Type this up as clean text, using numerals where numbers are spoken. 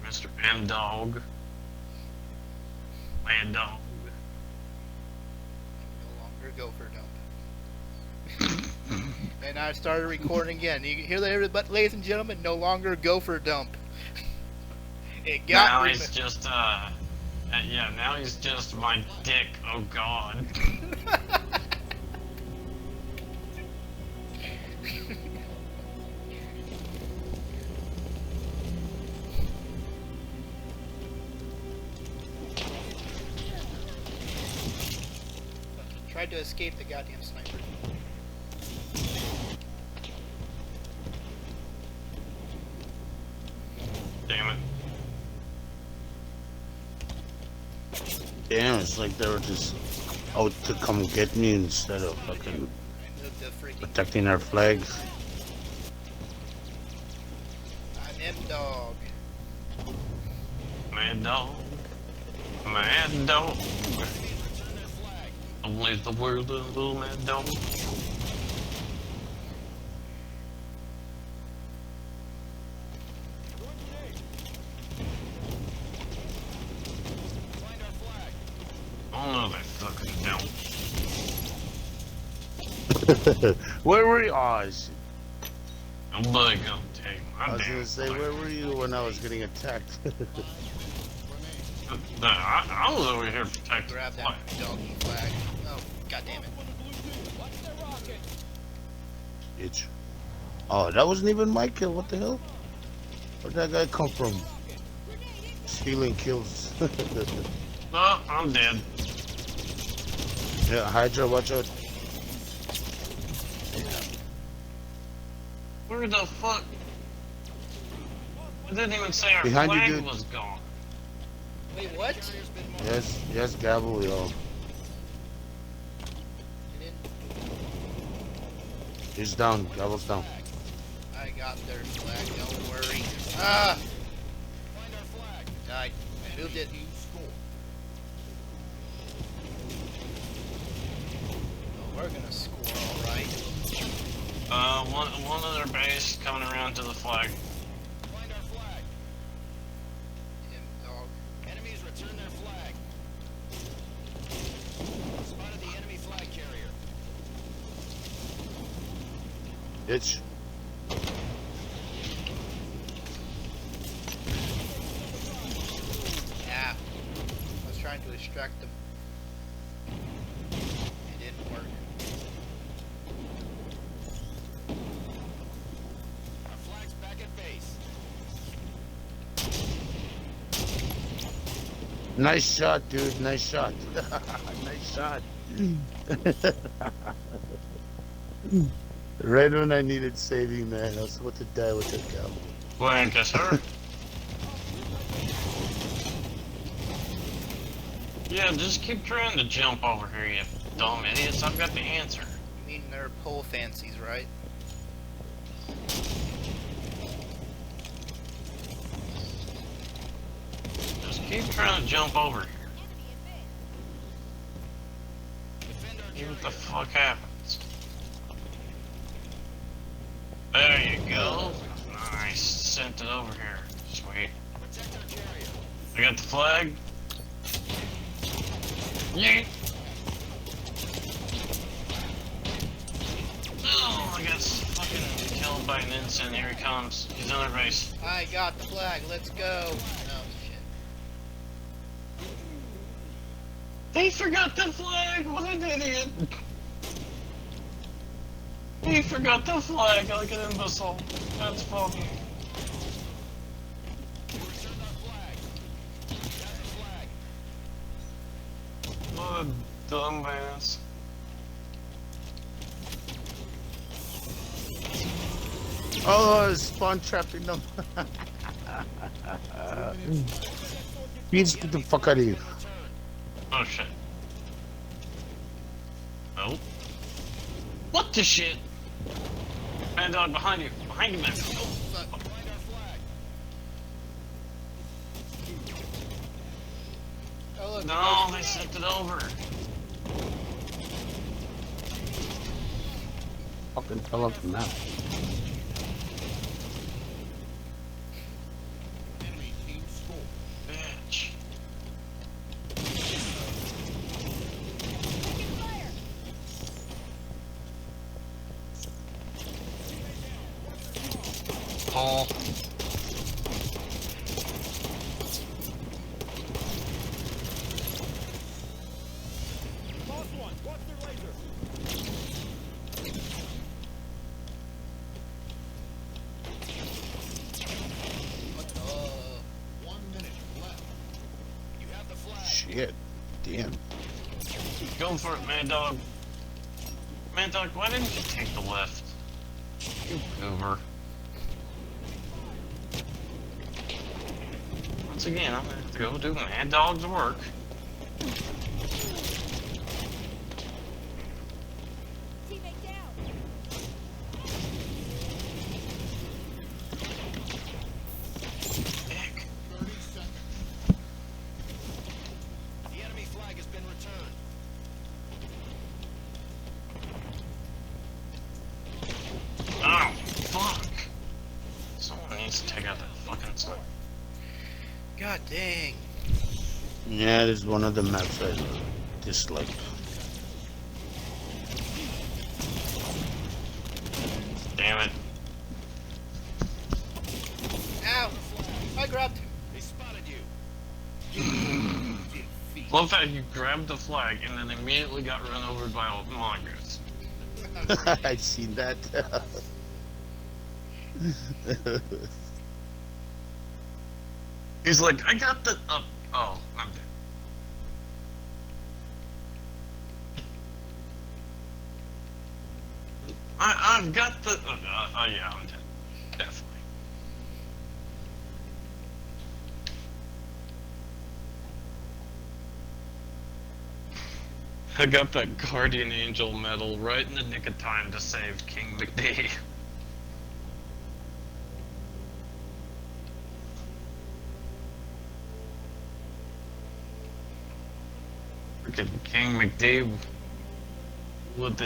Mr. M Dog. Mad Dog. No longer Gopher Dump. And I started recording again. You can hear that, but ladies and gentlemen, no longer Gopher Dump. It got now he's just yeah, now he's just my dick. Oh God. Tried to escape the goddamn sniper. Damn it. Damn, it's like they were just out to come get me instead of fucking I moved the freaking. protecting our flags. I'm M Dog. Mad Dog. Mad Dog. Don't leave the world a little mad dog. Oh no, they fucking don't. Where were you? Oh, shit. Nobody gonna take my I was damn gonna say, flag. where were you when I was getting attacked? I was over here protecting Grab the that flag. doggy flag. Oh, god damn it. Bitch. Oh, that wasn't even my kill. What the hell? Where'd that guy come from? Stealing kills. Oh, I'm dead. Yeah, Hydra, watch out. Where the fuck? I didn't even say our Behind you, flag dude. was gone. Wait, what? Yes, Gabble, yo. You didn't- He's down. Gabble's down. I got their flag, don't worry. Ah! Died. I moved it. Oh, we're gonna score alright. One of their base coming around to the flag. M Dog. Enemies return their flag. Spotted the enemy flag carrier. Bitch. Yeah. I was trying to extract them. It didn't work. Our flag's back at base. Nice shot, dude. Nice shot. Nice shot. Right when I needed saving, man. I was about to die with that Gabble. Flag gets hurt. Yeah, just keep trying to jump over here, you dumb idiots. I've got the answer. You mean they're pole fancies, right? Just keep trying to jump over here. Defend our See what the carrier. fuck happens. There you go. Nice. Sent it over here. Sweet. Protect our carrier. I got the flag. Yeet. Oh, I got fucking killed by an ensign. Here he comes. He's on our base. I got the flag, let's go! Oh shit. They forgot the flag. What an idiot. He forgot the flag like an imbecile. That's funny. We returned our flag. That's the flag. What a dumbass. Oh, spawn trapping them. Please get the fuck out of here. Oh shit. Oh. What the shit? Mad Dog behind you. Behind you, man. Fuck. Find our flag. Oh look. No, they sent it over. Fucking fell off the map. Paul. Lost one. Watch their laser. Oh. 1 minute left. You have the flag. Shit. Damn. Go for it, Mad Dog. Mad Dog, why didn't you take the left? You goober. Once again, I'm gonna have to go do Mad Dog's work. Teammate down. Dick. 30 seconds. The enemy flag has been returned. Oh, fuck. Someone needs to take out that fucking sniper. God dang. Yeah, this is one of the maps I dislike. Damn it. Ow! I grabbed him. They spotted you. Love how you grabbed the flag and then immediately got run over by a mongoose. I seen that. He's like, I got the oh, I'm dead. I've got the yeah, I'm dead. Definitely. I got that Guardian Angel medal right in the nick of time to save King McD. Freaking King McD with the